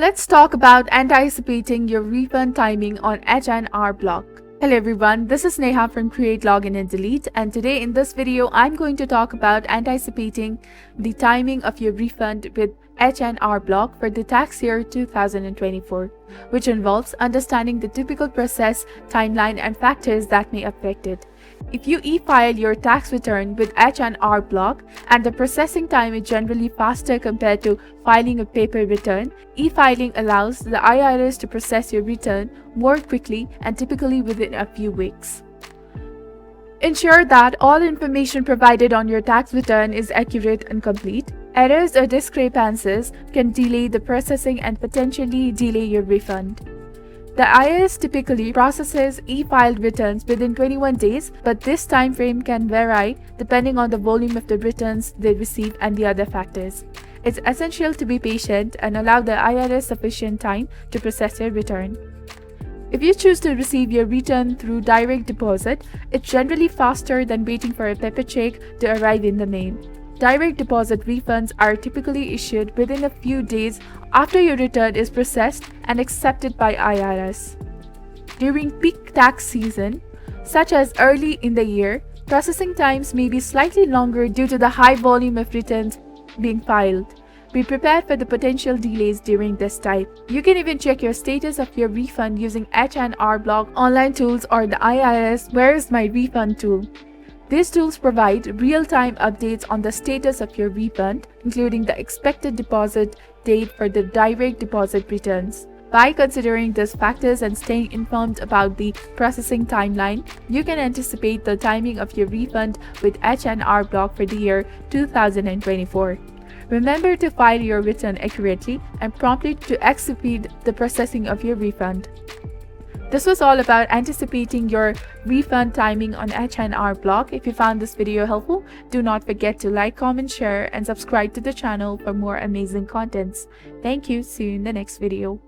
Let's talk about anticipating your refund timing on H&R Block. Hello everyone, this is Neha from Create, Login and Delete, and today in this video I'm going to talk about anticipating the timing of your refund with H&R Block for the tax year 2024, which involves understanding the typical process, timeline and factors that may affect it. If you e-file your tax return with H&R Block and the processing time is generally faster compared to filing a paper return, e-filing allows the IRS to process your return more quickly and typically within a few weeks. Ensure that all information provided on your tax return is accurate and complete. Errors or discrepancies can delay the processing and potentially delay your refund. The IRS typically processes e-filed returns within 21 days, but this time frame can vary depending on the volume of the returns they receive and the other factors. It's essential to be patient and allow the IRS sufficient time to process your return. If you choose to receive your return through direct deposit, it's generally faster than waiting for a paper check to arrive in the mail. Direct deposit refunds are typically issued within a few days after your return is processed and accepted by IRS. During peak tax season, such as early in the year, processing times may be slightly longer due to the high volume of returns being filed. Be prepared for the potential delays during this time. You can even check your status of your refund using H&R Block online tools or the IRS Where is My Refund tool. These tools provide real-time updates on the status of your refund, including the expected deposit date for the direct deposit returns. By considering these factors and staying informed about the processing timeline, you can anticipate the timing of your refund with H&R Block for the year 2024. Remember to file your return accurately and promptly to execute the processing of your refund. This was all about anticipating your refund timing on H&R Block. If you found this video helpful, do not forget to like, comment, share, and subscribe to the channel for more amazing contents. Thank you. See you in the next video.